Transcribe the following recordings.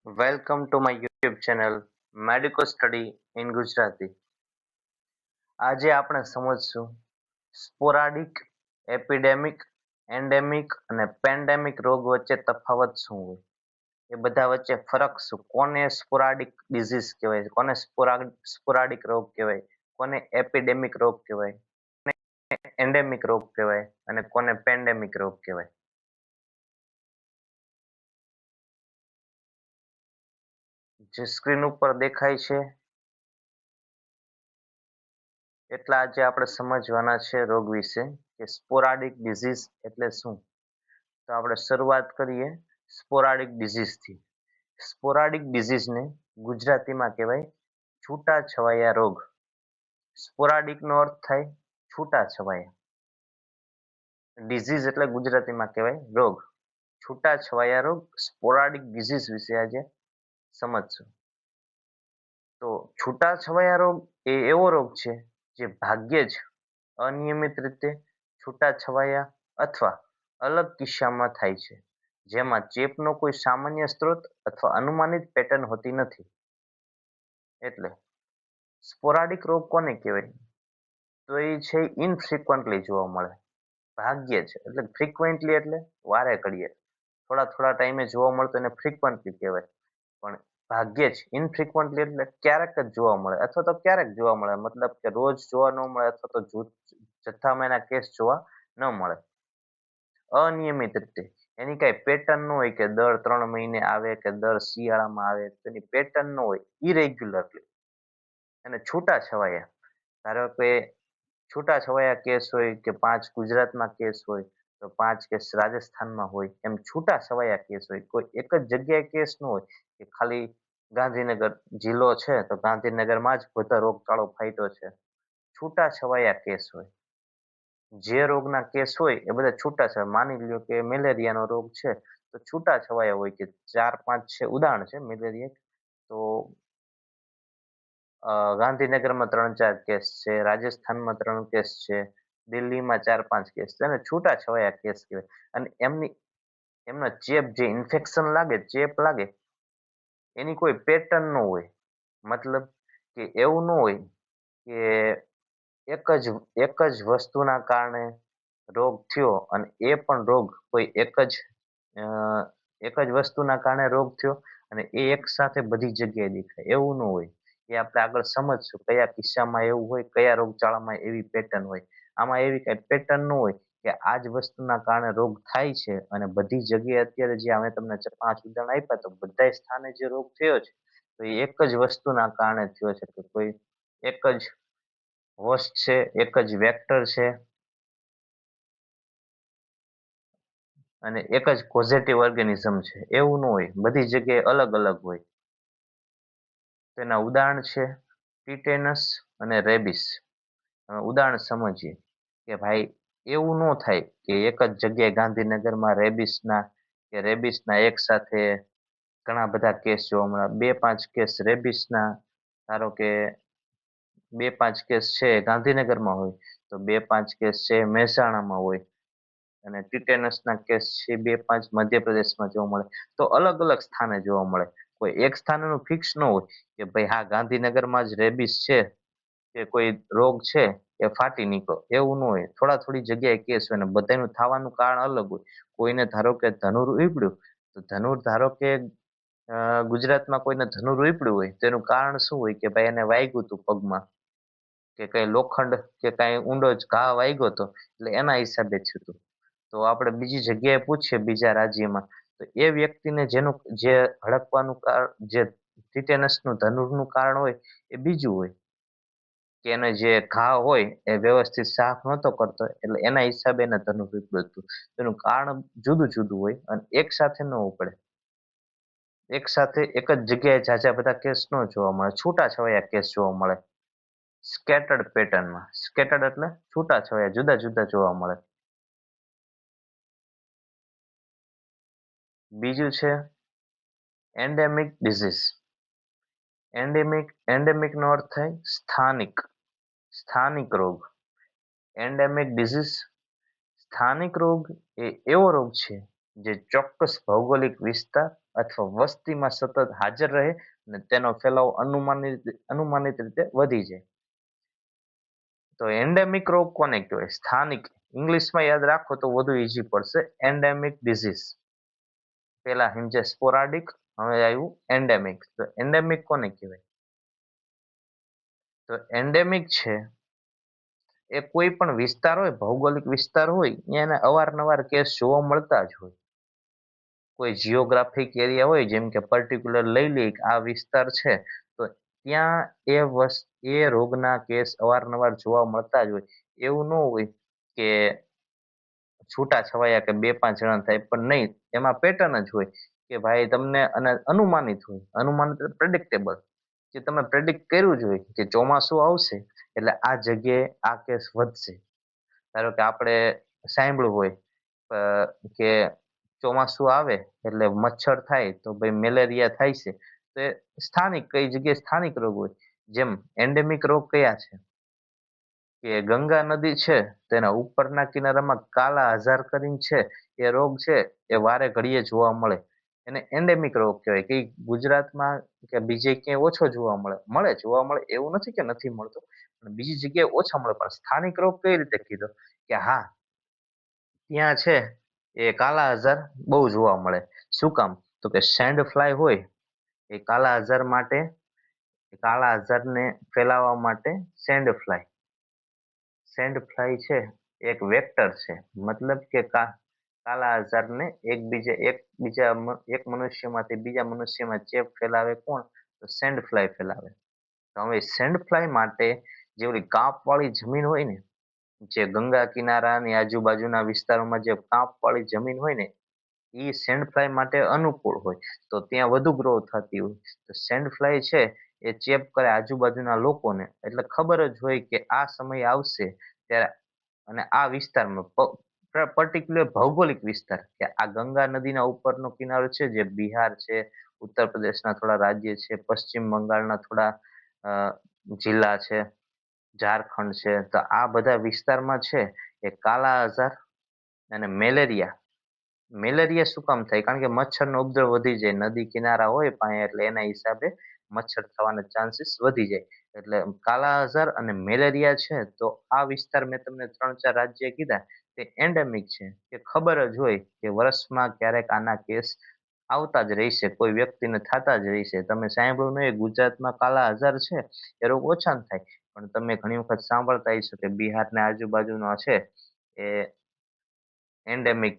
Welcome to my YouTube channel Medico Study in Gujarati. આજે આપણે સમજશું સ્પોરાડિક, epidemic, endemic અને pandemic રોગ વચ્ચે તફાવત શું હોય, એ બધા વચ્ચે ફરક શું, કોને સ્પોરાડિક ડિઝીઝ કહેવાય, કોને સ્પોરાડિક રોગ કહેવાય, કોને એપિડેમિક રોગ કહેવાય, એન્ડેમિક રોગ કહેવાય અને કોને પેન્ડેમિક રોગ કહેવાય. જે સ્ક્રીન ઉપર દેખાય છે એટલા આજે આપણે સમજવાના છે રોગ વિશે કે સ્પોરાડિક ડિઝીઝ એટલે શું. તો આપણે શરૂઆત કરીએ સ્પોરાડિક ડિઝીઝથી. સ્પોરાડિક ડિઝીઝને ગુજરાતીમાં કહેવાય છૂટાછવાયા રોગ. સ્પોરાડિકનો અર્થ થાય છૂટાછવાયા. ડિઝીઝ એટલે ગુજરાતીમાં કહેવાય રોગ. છૂટાછવાયા રોગ સ્પોરાડિક ડિઝીઝ વિશે આજે સમજશું. તો છૂટાછવાયા રોગ એ એવો રોગ છે જે ભાગ્યે જ અનિયમિત રીતે છૂટાછવાયા અથવા અલગ કિસ્સામાં થાય છે, જેમાં ચેપનો કોઈ સામાન્ય સ્ત્રોત અથવા અનુમાનિત પેટર્ન હોતી નથી. એટલે સ્પોરાડિક રોગ કોને કહેવાય? તો એ છે ઇનફ્રિકવન્ટલી જોવા મળે, ભાગ્યે જ. એટલે ફ્રિકવન્ટલી એટલે વારે ઘડીએ, થોડા થોડા ટાઈમે જોવા મળતો એને ફ્રિકવન્ટલી કહેવાય. પણ ભાગ્યે જ, ઇનફ્રિકવન્ટલી એટલે ક્યારેક જ જોવા મળે અથવા તો ક્યારેક જોવા મળે, મતલબ કે રોજ જોવા ન મળે અથવા તો જથ્થામાં એના કેસ જોવા ન મળે. અનિયમિત રીતે, એની કઈ પેટર્ન ન હોય કે દર 3 મહિને આવે કે દર શિયાળામાં આવે, તેની પેટર્ન ન હોય, ઇરેગ્યુલરલી. અને છૂટાછવાયા, ધારો કે છૂટાછવાયા કેસ હોય કે 5 ગુજરાતમાં કેસ હોય તો 5 કેસ રાજસ્થાનમાં હોય, એમ છૂટાછવાયા કેસ હોય. કોઈ એક જ જગ્યાએ કેસ ન હોય કે ખાલી ગાંધીનગર જિલ્લો છે તો ગાંધીનગરમાં જ બધા રોગચાળો ફાટ્યો છે. છૂટાછવાયા કેસ હોય. જે રોગના કેસ હોય એ બધા છૂટાછવાયા. માની લ્યો કે મેલેરિયાનો રોગ છે તો છૂટાછવાયા હોય કે 4-5 છે. ઉદાહરણ છે મેલેરિયા. તો ગાંધીનગરમાં 3-4 કેસ છે, રાજસ્થાનમાં 3 કેસ છે, દિલ્હીમાં 4-5 કેસ છે, અને છૂટાછવાયા કેસ કહેવાય. અને એમનો ચેપ, જે ઇન્ફેક્શન લાગે, ચેપ લાગે, એની કોઈ પેટર્ન ન હોય. મતલબ કે એવું ન હોય કે એક જ વસ્તુના કારણે રોગ થયો અને એ પણ રોગ કોઈ એક જ વસ્તુના કારણે રોગ થયો અને એ એક સાથે બધી જગ્યાએ દેખાય, એવું ન હોય. એ આપણે આગળ સમજશું કયા કિસ્સામાં એવું હોય, કયા રોગચાળામાં એવી પેટર્ન હોય. આમાં એવી કઈ પેટર્ન ન હોય કે આ જ વસ્તુના કારણે રોગ થાય છે અને બધી જગ્યાએ અત્યારે જે અમે તમને 5 ઉદાહરણ આપ્યા તો બધા સ્થાને જે રોગ થયો છે તો એ એક જ વસ્તુના કારણે થયો છે, કે કોઈ એક જ હોસ્ટ છે, એક જ વેક્ટર છે અને એક જ પોઝિટિવ ઓર્ગેનિઝમ છે, એવું ન હોય. બધી જગ્યાએ અલગ અલગ હોય. તેના ઉદાહરણ છે ટીટેનસ અને રેબિસ. ઉદાહરણ સમજીએ કે ભાઈ એવું ન થાય કે એક જ જગ્યાએ ગાંધીનગરમાં રેબિસના એક સાથે ઘણા બધા કેસ જોવા મળ્યા. 2-5 કેસ રેબિસના, ધારો કે 2-5 કેસ છે ગાંધીનગરમાં હોય તો 2-5 કેસ છે મહેસાણામાં હોય, અને ટીટેનસના કેસ છે 2-5 મધ્યપ્રદેશમાં જોવા મળે. તો અલગ અલગ સ્થાને જોવા મળે. કોઈ એક સ્થાનનું ફિક્સ ન હોય કે ભાઈ હા ગાંધીનગરમાં જ રેબિસ છે કે કોઈ રોગ છે એ ફાટી નીકળો, એવું ન હોય. થોડી જગ્યાએ કેસ હોય ને બધાનું થવાનું કારણ અલગ હોય. કોઈને ધારો કે ધનુર ઉપડ્યું તો ધનુર, ધારો કે ગુજરાતમાં કોઈને ધનુર ઉપડ્યું હોય તેનું કારણ શું હોય કે ભાઈ એને વાગ્યું હતું પગમાં, કે કઈ લોખંડ કે કઈ ઊંડો જ ઘા વાગ્યો હતો એટલે એના હિસાબે થયું હતું. તો આપણે બીજી જગ્યાએ પૂછીએ બીજા રાજ્યમાં તો એ વ્યક્તિને જે હડકવાનું કારણ, જે ટીટેનસનું ધનુરનું કારણ હોય એ બીજું હોય, કે એને જે ઘા હોય એ વ્યવસ્થિત સાફ નહોતો કરતો એટલે એના હિસાબે એને ધનુર ઉપડ્યું હતું. એનું કારણ જુદું જુદું હોય અને એક સાથે ન ઉપડે. એક સાથે એક જ જગ્યાએ ઝાઝા બધા કેસ ન જોવા મળે, છૂટાછવાયા કેસ જોવા મળે. સ્કેટર્ડ પેટર્નમાં. સ્કેટર્ડ એટલે છૂટાછવાયા, જુદા જુદા જોવા મળે. બીજું છે એન્ડેમિક ડિઝીઝ. એન્ડેમિકનો અર્થ થાય સ્થાનિક, સ્થાનિક રોગ. એન્ડેમિક ડિઝીઝ સ્થાનિક રોગ એ એવો રોગ છે જે ચોક્કસ ભૌગોલિક વિસ્તાર અથવા વસ્તીમાં સતત હાજર રહે અને તેનો ફેલાવો અનુમાનિત રીતે વધી જાય. તો એન્ડેમિક રોગ કોને કહેવાય? સ્થાનિક. ઇંગ્લિશમાં યાદ રાખો તો વધુ ઈઝી પડશે. Endemic disease. પેલા સમજે સ્પોરાડિક, હવે આવ્યું એન્ડેમિક. તો એન્ડેમિક કોને કહેવાય? તો એન્ડેમિક છે એ કોઈ પણ વિસ્તાર હોય, ભૌગોલિક વિસ્તાર હોય, એને અવારનવાર કેસ જોવા મળતા જ હોય. કોઈ જિયોગ્રાફિક એરિયા હોય, જેમ કે પર્ટિક્યુલર લઈ લઈએ કે આ વિસ્તાર છે, તો ત્યાં એ રોગના કેસ અવારનવાર જોવા મળતા જ હોય. એવું ન હોય કે છૂટાછવાયા કે 2-5 જણા થાય, પણ નહીં, એમાં પેટર્ન જ હોય કે ભાઈ તમને અને અનુમાનિત હોય. અનુમાનિત પ્રેડિક્ટેબલ, કે તમે પ્રેડિક્ટ કર્યું જ હોય કે ચોમાસું આવશે એટલે આ જગ્યાએ આ કેસ વધશે. ધારો કે આપણે સાંભળ્યું હોય કે ચોમાસું આવે એટલે મચ્છર થાય તો ભાઈ મેલેરિયા થાય છે. તો એ સ્થાનિક, કઈ જગ્યાએ સ્થાનિક રોગ હોય. જેમ એન્ડેમિક રોગ કયા છે કે ગંગા નદી છે તેના ઉપરના કિનારામાં કાલા આઝાર કરીને છે, એ રોગ છે એ વારે ઘડીએ જોવા મળે. એને એન્ડેમિક રોગ કહેવાય. કે ગુજરાતમાં કે બીજે ક્યાંય ઓછો જોવા મળે. જોવા મળે એવું નથી કે નથી મળતો, પણ બીજી જગ્યાએ ઓછા મળે. પણ સ્થાનિક રોગ કઈ રીતે કીધો કે હા, ત્યાં છે એ કાલા આઝાર બહુ જોવા મળે. શું કામ? તો કે સેન્ડ ફ્લાય હોય એ કાલા આઝાર માટે, કાળા આઝારને ફેલાવવા માટે સેન્ડ ફ્લાય છે એક વેક્ટર છે. મતલબ કે કાલા આઝારને એક મનુષ્યમાંથી બીજા મનુષ્યમાં ચેપ ફેલાવે કોણ? તો સેન્ડ ફ્લાય ફેલાવે. તો હવે સેન્ડ ફ્લાય માટે જે ઓલી કાંપવાળી જમીન હોય ને, જે ગંગા કિનારાની આજુબાજુના વિસ્તારોમાં જે કાંપવાળી જમીન હોય ને, એ સેન્ડ ફ્લાય માટે અનુકૂળ હોય. તો ત્યાં વધુ ગ્રો થતી હોય. તો સેન્ડ ફ્લાય છે એ ચેપ કરે આજુબાજુના લોકોને. એટલે ખબર જ હોય કે આ સમય આવશે ત્યારે, અને આ વિસ્તારમાં પર્ટિક્યુલર ભૌગોલિક વિસ્તાર કે આ ગંગા નદીના ઉપરનો કિનારો છે, જે બિહાર છે, ઉત્તર પ્રદેશના થોડા રાજ્ય છે, પશ્ચિમ બંગાળના થોડા જિલ્લા છે, ઝારખંડ છે, તો આ બધા વિસ્તારમાં છે એ કાલા આઝાર અને મેલેરિયા શું કામ થાય? કારણ કે મચ્છરનો ઉપદ્રવ વધી જાય. નદી કિનારા હોય પાસે એટલે એના હિસાબે મચ્છર થવાના ચાન્સીસ વધી જાય. એટલે કાલા આઝાર અને મેલેરિયા છે. તો આ વિસ્તાર મેં તમને 3-4 રાજ્ય કીધા તે એન્ડેમિક છે, કે ખબર જ હોય કે વર્ષમાં ક્યારેક આના કેસ આવતા જ રહેશે, કોઈ વ્યક્તિને થતા જ રહેશે. તમે સાંભળ્યું નહીં ગુજરાતમાં કાલા આઝાર છે એ રોગ ઓછા થાય, પણ તમે ઘણી વખત સાંભળતા હશો કે બિહારના આજુબાજુનો છે એ એન્ડેમિક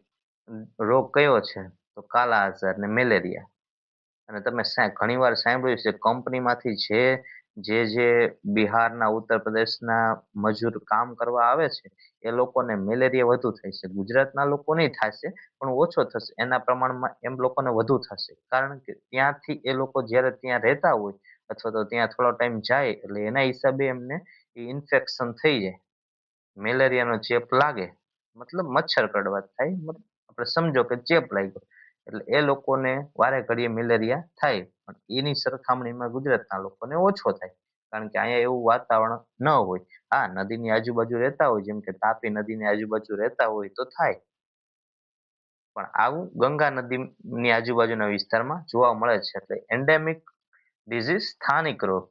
રોગ કયો છે? તો કાલા આઝાર ને મેલેરિયા. અને તમે ઘણીવાર સાંભળ્યું છે કંપનીમાંથી જે બિહારના, ઉત્તર પ્રદેશના મજૂર કામ કરવા આવે છે એ લોકોને મેલેરિયા વધુ થાય છે. ગુજરાતના લોકો નહીં થશે, પણ ઓછો થશે. એના પ્રમાણમાં એમ લોકોને વધુ થશે. કારણ કે ત્યાંથી એ લોકો જ્યારે ત્યાં રહેતા હોય અથવા તો ત્યાં થોડો ટાઈમ જાય એટલે એના હિસાબે એમને ઇન્ફેક્શન થઈ જાય, મેલેરિયાનો ચેપ લાગે. મતલબ મચ્છર કડવા થાય, મતલબ આપણે સમજો કે ચેપ લાગ્યો એટલે એ લોકોને વારે ઘડીએ મેલેરિયા થાય. પણ એની સરખામણીમાં ગુજરાતના લોકોને ઓછો થાય, કારણ કે અહીંયા એવું વાતાવરણ ન હોય. હા, નદીની આજુબાજુ રહેતા હોય, જેમ કે તાપી નદીની આજુબાજુ રહેતા હોય તો થાય, પણ આવું ગંગા નદીની આજુબાજુના વિસ્તારમાં જોવા મળે છે. એટલે એન્ડેમિક ડિઝીઝ, સ્થાનિક રોગ.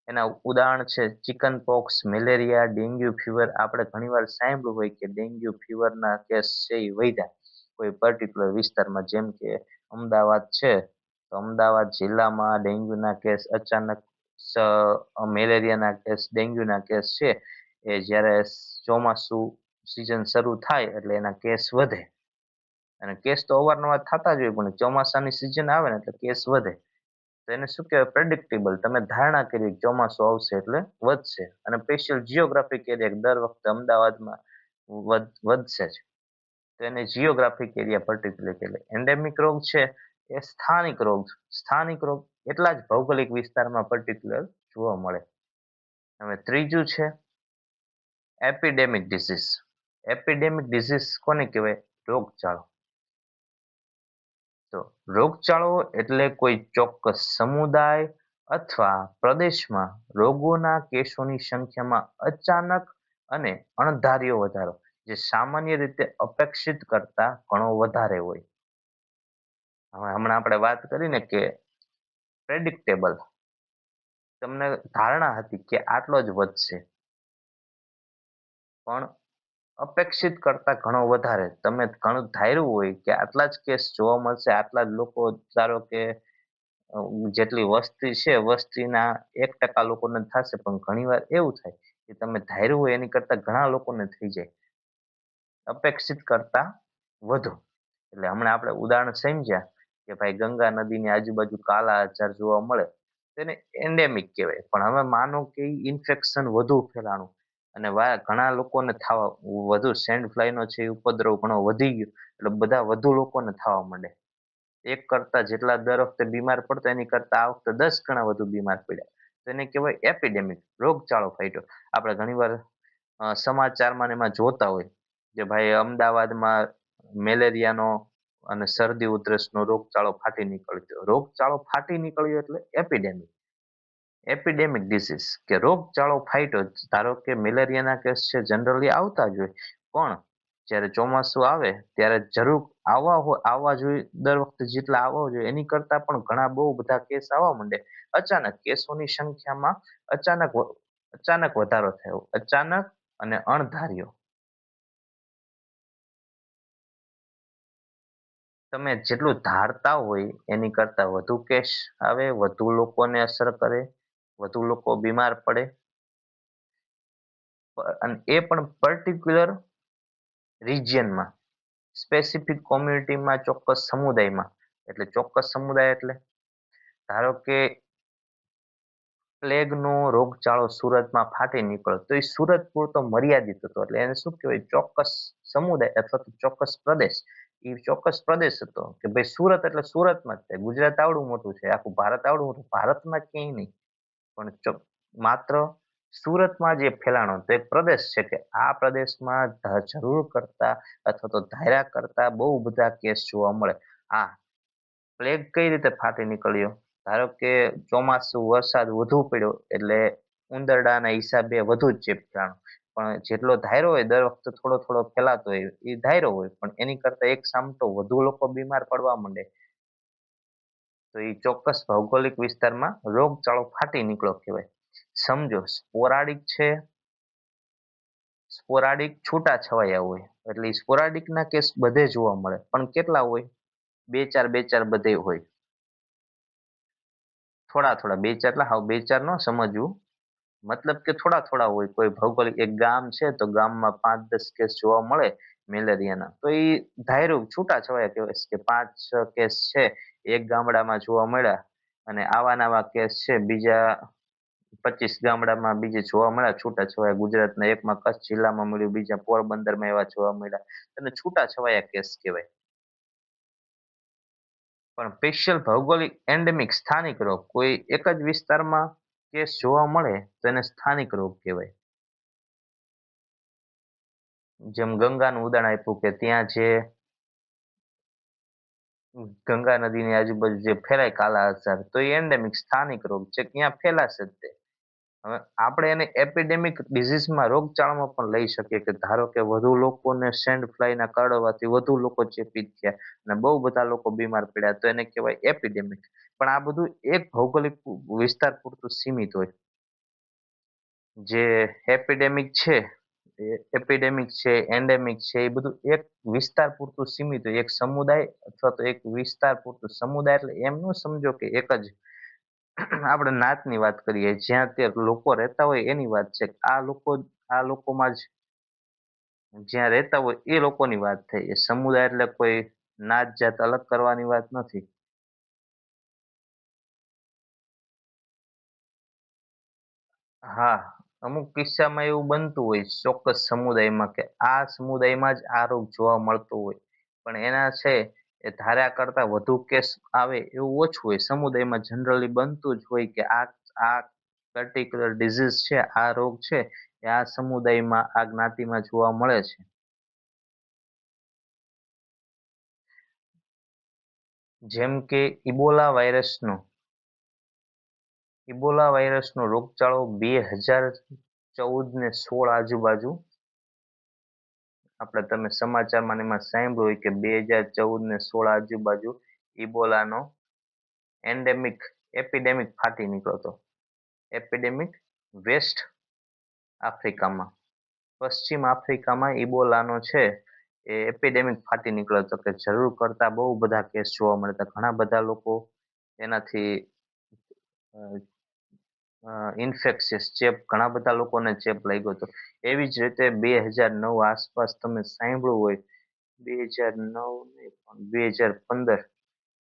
એના ઉદાહરણ છે chicken POX, malaria, dengue fever. આપણે ઘણીવાર સાંભળ્યું હોય કે ડેન્ગ્યુ ફીવરના કેસ છે એ વધ્યા કોઈ પર્ટિક્યુલર વિસ્તારમાં. જેમ કે અમદાવાદ છે, તો અમદાવાદ જિલ્લામાં ડેન્ગ્યુના કેસ અચાનક, મેલેરિયાના કેસ, ડેન્ગ્યુના કેસ છે એ જ્યારે ચોમાસું સિઝન શરૂ થાય એટલે એના કેસ વધે. અને કેસ તો અવારનવાર થતા જ હોય, પણ ચોમાસાની સિઝન આવે ને એટલે કેસ વધે. તો એને શું કહેવાય? પ્રેડિક્ટેબલ. તમે ધારણા કરી ચોમાસું આવશે એટલે વધશે. અને સ્પેશિયલ જિયોગ્રાફિક એરિયા દર વખતે અમદાવાદમાં વધશે જ. તો એને જિયોગ્રાફિક એરિયા પર્ટિક્યુલર કહેવાય. એન્ડેમિક રોગ છે એ સ્થાનિક રોગ. સ્થાનિક રોગ એટલા જ ભૌગોલિક વિસ્તારમાં પર્ટિક્યુલર જોવા મળે. હવે ત્રીજું છે એપિડેમિક ડિસીઝ. એપિડેમિક ડિસીઝ કોને કહેવાય? રોગચાળો. તો રોગચાળો એટલે કોઈ ચોક્કસ સમુદાય અથવા પ્રદેશમાં રોગોના કેસોની સંખ્યામાં અચાનક અને અણધાર્યો વધારો, જે સામાન્ય રીતે અપેક્ષિત કરતા ઘણો વધારે હોય. હવે હમણાં આપણે વાત કરીને કે પ્રેડિક્ટેબલ, તમને ધારણા હતી કે આટલો જ વધશે, પણ અપેક્ષિત કરતા ઘણો વધારે તમે ઘણું ધાર્યું હોય કે આટલા જ કેસ જોવા મળશે, આટલા જ લોકો, ધારો કે જેટલી વસ્તી છે વસ્તીના 1% લોકોને થશે, પણ ઘણીવાર એવું થાય કે તમે ધાર્યું હોય એની કરતા ઘણા લોકોને થઈ જાય, અપેક્ષિત કરતા વધુ. એટલે હમણાં આપણે ઉદાહરણ સમજ્યા કે ભાઈ ગંગા નદીની આજુબાજુ કાલા આજાર જોવા મળે, તેને એન્ડેમિક કહેવાય. પણ હવે માનો કે ઇન્ફેક્શન વધુ ફેલાણું અને ઘણા લોકોને થવા વધુ, સેન્ડ ફ્લાયનો છે એ ઉપદ્રવ ઘણો વધી ગયો, એટલે બધા વધુ લોકોને થવા માંડે. એક કરતા જેટલા દર વખતે બીમાર પડતા એની કરતા આ વખતે 10 ગણા વધુ બીમાર પડ્યા, તો એને કહેવાય એપિડેમિક, રોગચાળો ફાટ્યો. આપણે ઘણીવાર સમાચારમાં ને એમાં જોતા હોય કે ભાઈ અમદાવાદમાં મેલેરિયાનો અને શરદી ઉધરસનો રોગચાળો ફાટી નીકળ્યો. રોગચાળો ફાટી નીકળ્યો એટલે એપિડેમિક, એપિડેમિક ડિસીઝ કે રોગચાળો ફાટ્યો. ધારો કે મેલેરિયાના કેસ છે જનરલી આવતા જ હોય, પણ જ્યારે ચોમાસું આવે ત્યારે જરૂર આવવા જોઈએ, દર વખતે જેટલા આવવા જોઈએ એની કરતા પણ ઘણા બહુ બધા કેસ આવવા માંડે. અચાનક કેસોની સંખ્યામાં અચાનક વધારો થયો, અચાનક અને અણધાર્યો. તમે જેટલું ધારતા હોય એની કરતા વધુ કેસ આવે, વધુ લોકોને અસર કરે, વધુ લોકો બીમાર પડે, અને એ પણ પર્ટિક્યુલર રિજિયનમાં, સ્પેસિફિક કોમ્યુનિટીમાં, ચોક્કસ સમુદાયમાં. એટલે ચોક્કસ સમુદાય એટલે ધારો કે પ્લેગનો રોગચાળો સુરતમાં ફાટી નીકળ્યો, તો એ સુરત પૂરતો મર્યાદિત હતો, એટલે એને શું કહેવાય, ચોક્કસ સમુદાય અથવા તો ચોક્કસ પ્રદેશ. એ ચોક્કસ પ્રદેશ હતો કે ભાઈ સુરત એટલે સુરતમાં જ થાય. ગુજરાત આવડું મોટું છે, આખું ભારત આવડું મોટું, ભારતમાં ક્યાંય નહીં, પણ માત્ર સુરતમાં જે ફેલાણો તો એક પ્રદેશ છે કે આ પ્રદેશમાં જરૂર કરતા અથવા તો ધાર્યા કરતા બહુ બધા કેસ જોવા મળે. આ પ્લેગ કઈ રીતે ફાટી નીકળ્યો, ધારો કે ચોમાસું વરસાદ વધુ પડ્યો એટલે ઉંદરડાના હિસાબે વધુ ચેપ ફેલાણો, પણ જેટલો ધાર્યો હોય દર વખતે થોડો થોડો ફેલાતો હોય એ ધાર્યો હોય, પણ એની કરતા એક સામટો વધુ લોકો બીમાર પડવા માંડે, તો એ ચોક્કસ ભૌગોલિક વિસ્તારમાં રોગચાળો ફાટી નીકળ્યો કહેવાય. સમજો સ્પોરાડિક છે, સ્પોરાડિક છૂટા છવાયા હોય, એટલે સ્પોરાડિક ના કેસ બધે જોવા મળે, પણ કેટલા હોય, બે ચાર બધે હોય. થોડા થોડા બે ચાર, એટલે હાવ બે ચાર ન સમજવું, મતલબ કે થોડા થોડા હોય. કોઈ ભૌગોલિક એક ગામ છે તો ગામમાં 5-10 કેસ જોવા મળે મેલેરિયાના, તો એ ધાર્યું છૂટા છવાયા કહેવાય કે 5-6 કેસ છે એક ગામડામાં જોવા મળ્યા, અને આવા નવા કેસ છે બીજા 25 ગામડામાં બીજે જોવા મળ્યા છૂટા છવાયા. ગુજરાતના એકમાં કચ્છ જિલ્લામાં મળ્યું, બીજા પોરબંદરમાં એવા જોવા મળ્યા, અને છૂટા છવાયા કેસ કહેવાય. પણ સ્પેશિયલ ભૌગોલિક એન્ડેમિક સ્થાનિક રોગ, કોઈ એક જ વિસ્તારમાં કેસ જોવા મળે તો એને સ્થાનિક રોગ કહેવાય. જેમ ગંગાનું ઉદાહરણ આપ્યું કે ત્યાં જે ગંગા નદીની આજુબાજુ જે ફેલાય કાલા આજાર, તો એ એન્ડેમિક સ્થાનિક રોગ છે, ત્યાં ફેલાશે જ તે. હવે આપણે એને એપિડેમિક ડિઝીઝમાં, રોગચાળામાં પણ લઈ શકીએ કે ધારો કે વધુ લોકોને સેન્ડ ફ્લાયના કરડવાથી વધુ લોકો ચેપિત થયા અને બહુ બધા લોકો બીમાર પડ્યા, તો એને કહેવાય એપિડેમિક. પણ આ બધું એક ભૌગોલિક વિસ્તાર પૂરતું સીમિત હોય. જે એપિડેમિક છે, એપિડેમિક છે, એન્ડેમિક છે, એ બધું એક વિસ્તાર પૂરતું સીમિત હોય, એક સમુદાય અથવા તો એક વિસ્તાર પૂરતું. સમુદાય એટલે એમ ન સમજો કે એક જ આપણે નાતની વાત કરીએ, જ્યાં તે લોકો રહેતા હોય એની વાત છે. આ લોકોમાં જ જ્યાં રહેતા હોય એ લોકોની વાત થઈ. એ સમુદાય એટલે કોઈ નાત જાત અલગ કરવાની વાત નથી. હા, અમુક કિસ્સામાં એવું બનતું હોય ચોક્કસ સમુદાયમાં કે આ સમુદાયમાં જ આ રોગ જોવા મળતો હોય, પણ એના છે એ ધાર્યા કરતા વધુ કેસ આવે એવું ઓછું હોય. સમુદાયમાં જનરલી બનતું જ હોય કે આ પર્ટિક્યુલર ડિઝીઝ છે, આ રોગ છે એ આ સમુદાયમાં, આ જ્ઞાતિમાં જોવા મળે છે. જેમ કે ઇબોલા વાયરસનો રોગચાળો 2014 ને 16 આજુબાજુ, તમે સમાચારમાં ને એમાં સાંભળ્યું હોય કે 2014 ને 16 આજુબાજુ ઇબોલાનો એપિડેમિક ફાટી નીકળ્યો હતો. એપિડેમિક વેસ્ટ આફ્રિકામાં, પશ્ચિમ આફ્રિકામાં ઇબોલાનો છે એ એપિડેમિક ફાટી નીકળ્યો હતો કે જરૂર કરતા બહુ બધા કેસ જોવા મળતા, ઘણા બધા લોકો એનાથી ઇન્ફેક્શિયસ ચેપ, ઘણા બધા લોકોને ચેપ લાગ્યો હતો. એવી જ રીતે 2009 આસપાસ તમે સાંભળ્યું હોય, 2009 નહીં પણ 2015,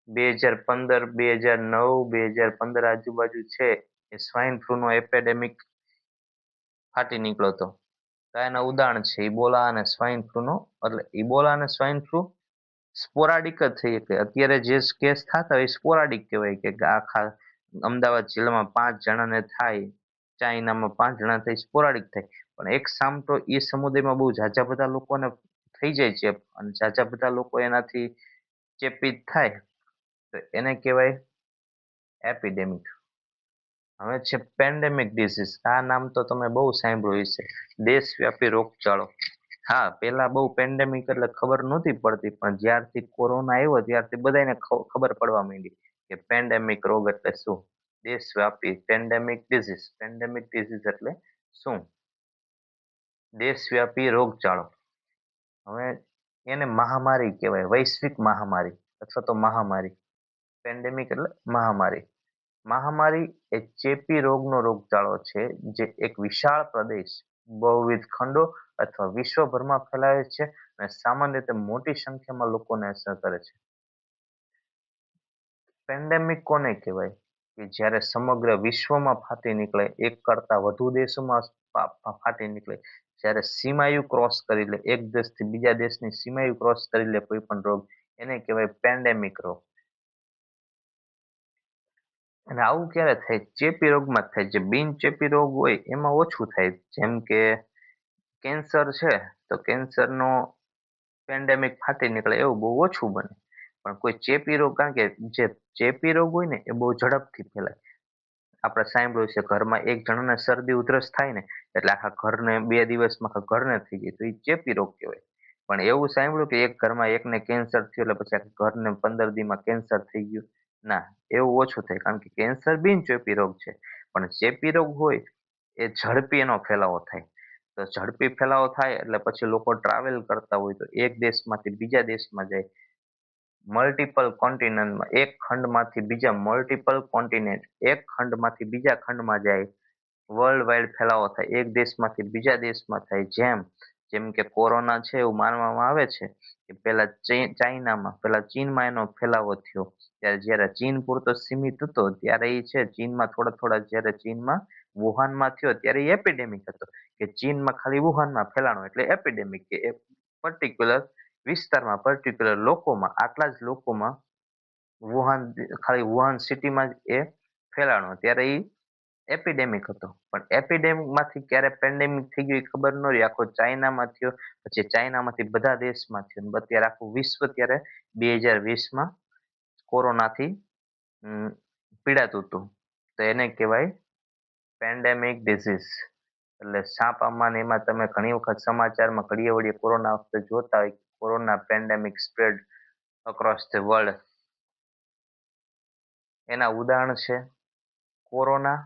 2015, 2009, 2015 આજુબાજુ છે એ સ્વાઇન ફ્લૂનો એપિડેમિક ફાટી નીકળ્યો હતો. તો એના ઉદાહરણ છે ઇબોલા અને સ્વાઇન ફ્લૂનો. એટલે ઇબોલા અને સ્વાઇન ફ્લૂ સ્પોરાડિક જ થઈ શકે. અત્યારે જે કેસ થતા હોય સ્પોરાડિક કહેવાય, કે આખા અમદાવાદ જિલ્લામાં 5 જણાને થાય, ચાઇનામાં 5 જણા થાય, સ્પોરાડિક થાય. પણ એક સામ તો એ સમુદાયમાં બહુ ઝાઝા બધા લોકોને થઈ જાય ચેપ, અને ઝાઝા બધા લોકો એનાથી ચેપિત થાય, તો એને કહેવાય એપિડેમિક. હવે છે પેન્ડેમિક ડિસીઝ. આ નામ તો તમે બહુ સાંભળ્યું હશે, દેશવ્યાપી રોગચાળો. હા, પેલા બહુ પેન્ડેમિક એટલે ખબર નહોતી પડતી, પણ જ્યારથી કોરોના આવ્યો ત્યારથી બધાને ખબર પડવા માંડી કે પેન્ડેમિક રોગ એટલે શું. દેશવ્યાપી પેન્ડેમિક ડિસીઝ. પેન્ડેમિક ડિસીઝ એટલે શું? દેશવ્યાપી રોગચાળો. હવે એને મહામારી કહેવાય, વૈશ્વિક મહામારી અથવા તો મહામારી. પેન્ડેમિક એટલે મહામારી. મહામારી એ ચેપી રોગનો રોગચાળો છે જે એક વિશાળ પ્રદેશ, બહુવિધ ખંડો અથવા વિશ્વભરમાં ફેલાય છે અને સામાન્ય રીતે મોટી સંખ્યામાં લોકોને અસર કરે છે. પેન્ડેમિક કોને કહેવાય? કે જ્યારે સમગ્ર વિશ્વમાં ફાટી નીકળે, એક કરતા વધુ દેશોમાં ફાટી નીકળે, જ્યારે સીમાયુ ક્રોસ કરી લે, એક દેશથી બીજા દેશની સીમાયુ ક્રોસ કરી લે કોઈ પણ રોગ, એને કહેવાય પેન્ડેમિક રોગ. અને આવું ક્યારે થાય? ચેપી રોગમાં જ થાય. જે બિનચેપી રોગ હોય એમાં ઓછું થાય. જેમ કે કેન્સર છે, તો કેન્સરનો પેન્ડેમિક ફાટી નીકળે એવું બહુ ઓછું બને. પણ કોઈ ચેપી રોગ, કારણ કે જે ચેપી રોગ હોય ને એ બહુ ઝડપથી ફેલાય. આપણે સાંભળ્યું છે ઘરમાં એક જણાને શરદી ઉધરસ થાય ને એટલે આખા ઘરને 2 દિવસમાં આખા ઘરને થઈ જાય, તો એ ચેપી રોગ કહેવાય. પણ એવું સાંભળ્યું કે એક ઘરમાં એકને કેન્સર થયું એટલે પછી આખા ઘરને 15 દીમાં કેન્સર થઈ ગયું? ના, એવું ઓછું થાય, કારણ કે કેન્સર બિનચેપી રોગ છે. પણ ચેપી રોગ હોય એ ઝડપી એનો ફેલાવો થાય. તો ઝડપી ફેલાવો થાય એટલે પછી લોકો ટ્રાવેલ કરતા હોય તો એક દેશમાંથી બીજા દેશમાં જાય, મલ્ટિપલ કોન્ટિનેન્ટમાં, એક ખંડમાંથી બીજા, મલ્ટિપલ કોન્ટિનેન્ટ, એક ખંડમાંથી બીજા ખંડમાં જાય, વર્લ્ડ વાઇડ ફેલાવો થાય, એક દેશમાંથી બીજા દેશમાં થાય. જેમ કે કોરોના છે એવું માનવામાં આવે છે કે પેલા પેલા ચીનમાં એનો ફેલાવો થયો, ત્યારે જ્યારે ચીન પૂરતો સીમિત હતો ત્યારે એ છે ચીનમાં થોડા જ્યારે ચીનમાં વુહાનમાં થયો ત્યારે એપિડેમિક હતો, કે ચીનમાં ખાલી વુહાનમાં ફેલાણો એટલે એપિડેમિક, કે એ પર્ટિક્યુલર વિસ્તારમાં, પર્ટિક્યુલર લોકોમાં, આટલા જ લોકોમાં વુહાન, ખાલી વુહાન સિટીમાં જ એ ફેલાણો, ત્યારે એ એપિડેમિક હતો. પણ એપિડેમિક માંથી ક્યારે પેન્ડેમિક થઈ ગયું એ ખબર ન રહી. આખો ચાઇનામાં થયો, પછી ચાઇનામાંથી બધા દેશમાં થયો, અને અત્યારે આખું વિશ્વ ત્યારે 2020માં કોરોનાથી પીડાતું હતું. તો એને કહેવાય પેન્ડેમિક ડિસીઝ. એટલે છાપામાં ને એમાં તમે ઘણી વખત સમાચારમાં ઘડીએ વળીએ કોરોના વખતે જોતા હોય, corona pandemic spread across the world. એના ઉદાહરણ છે કોરોના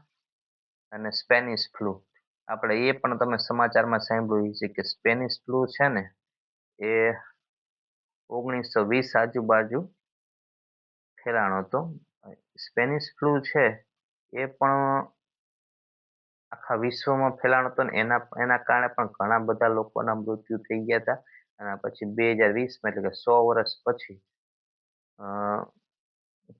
અને સ્પેનિશ ફ્લૂ. આપણે એ પણ તમે સમાચારમાં સાંભળ્યું છે કે સ્પેનિશ ફ્લૂ છે ને એ 1920 આજુબાજુ ફેલાણો હતો. સ્પેનિશ ફ્લૂ છે એ પણ આખા વિશ્વમાં ફેલાણો હતો ને એના કારણે પણ ઘણા બધા લોકોના મૃત્યુ થઈ ગયા હતા. અને પછી 2020માં, એટલે કે 100 વર્ષ પછી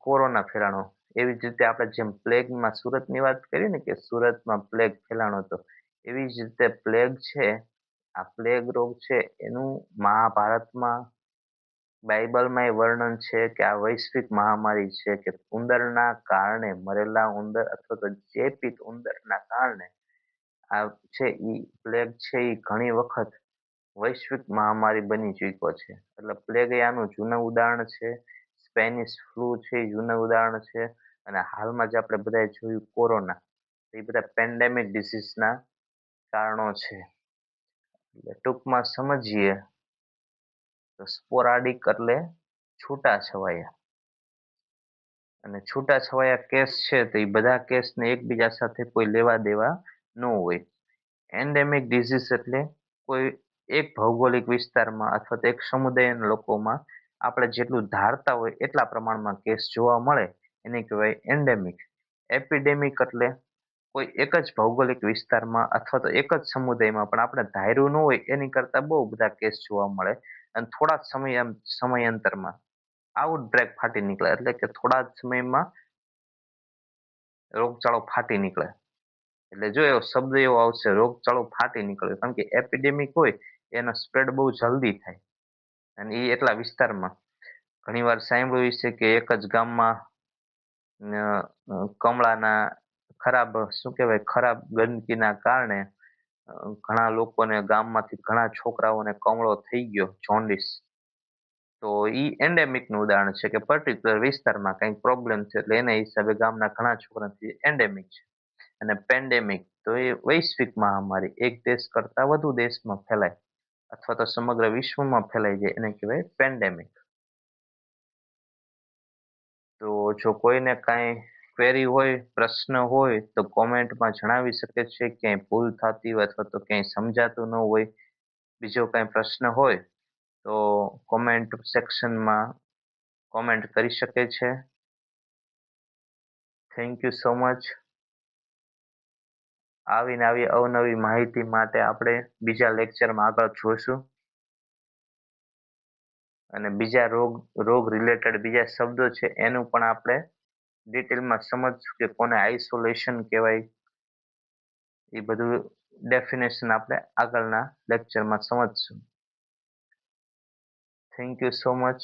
કોરોના ફેલાણો. એવી જ રીતે આપણે જેમ પ્લેગમાં સુરતની વાત કરી ને કે સુરતમાં પ્લેગ ફેલાણો હતો, એવી જ રીતે પ્લેગ છે, આ પ્લેગ રોગ છે એનું મહાભારતમાં, બાઇબલમાં એ વર્ણન છે કે આ વૈશ્વિક મહામારી છે, કે ઉંદરના કારણે, મરેલા ઉંદર અથવા તો ચેપિત ઉંદરના કારણે આ છે ઈ પ્લેગ છે એ ઘણી વખત વૈશ્વિક મહામારી બની ચૂક્યો છે. એટલે પ્લેગ એ આનું જૂનું ઉદાહરણ છે. સ્પેનિશ ફ્લૂ છે એ જૂનું ઉદાહરણ છે. અને હાલમાં જે આપણે બધાએ જોયું કોરોના, એ બધા પેન્ડેમિક ડિસીઝના કારણો છે. એટલે ટૂંકમાં સમજીએ તો સ્પોરાડિક એટલે છૂટાછવાયા, અને છૂટાછવાયા કેસ છે તો એ બધા કેસને એકબીજા સાથે કોઈ લેવા દેવા ન હોય. એન્ડેમિક ડિઝીઝ એટલે કોઈ એક ભૌગોલિક વિસ્તારમાં અથવા તો એક સમુદાયના લોકોમાં આપણે જેટલું ધારતા હોય એટલા પ્રમાણમાં કેસ જોવા મળે એને કહેવાય એન્ડેમિક. એપિડેમિક એટલે કોઈ એક જ ભૌગોલિક વિસ્તારમાં અથવા તો એક જ સમુદાયમાં પણ આપણે ધાર્યું ન હોય એની કરતા બહુ બધા કેસ જોવા મળે અને થોડા જ સમયાંતરમાં આઉટબ્રેક ફાટી નીકળે એટલે કે થોડા જ સમયમાં રોગચાળો ફાટી નીકળે. એટલે જો એવો શબ્દ એવો આવશે રોગચાળો ફાટી નીકળે કારણ કે એપિડેમિક હોય એનો સ્પ્રેડ બહુ જલ્દી થાય અને એ એટલા વિસ્તારમાં ઘણી વાર સાંભળ્યું છે કે એક જ ગામમાં કમળાના ખરાબ શું કહેવાય ખરાબ ગંદકીના કારણે ઘણા લોકોને ગામમાંથી ઘણા છોકરાઓને કમળો થઈ ગયો જોન્ડિસ. તો ઈ એન્ડેમિક નું ઉદાહરણ છે કે પર્ટિક્યુલર વિસ્તારમાં કંઈક પ્રોબ્લેમ છે એટલે એના હિસાબે ગામના ઘણા છોકરાથી એન્ડેમિક છે. અને પેન્ડેમિક તો એ વૈશ્વિક મહામારી એક દેશ કરતા વધુ દેશમાં ફેલાય અથવા તો સમગ્ર વિશ્વમાં ફેલાઈ જાય એને કહેવાય પેન્ડેમિક. તો જો કોઈને કાંઈ ક્વેરી હોય પ્રશ્ન હોય તો કોમેન્ટમાં જણાવી શકે છે. ક્યાંય ભૂલ થતી હોય અથવા તો ક્યાંય સમજાતું ન હોય બીજો કાંઈ પ્રશ્ન હોય તો કોમેન્ટ સેક્શનમાં કોમેન્ટ કરી શકે છે. Thank you so much. આવીને આવી અવનવી માહિતી માટે આપણે બીજા લેક્ચરમાં આગળ જોઈશું અને બીજા રોગ રિલેટેડ બીજા શબ્દો છે એનું પણ આપણે ડિટેલમાં સમજશું કે કોને આઇસોલેશન કહેવાય એ બધું ડેફિનેશન આપણે આગળના લેક્ચરમાં સમજશું. Thank you so much.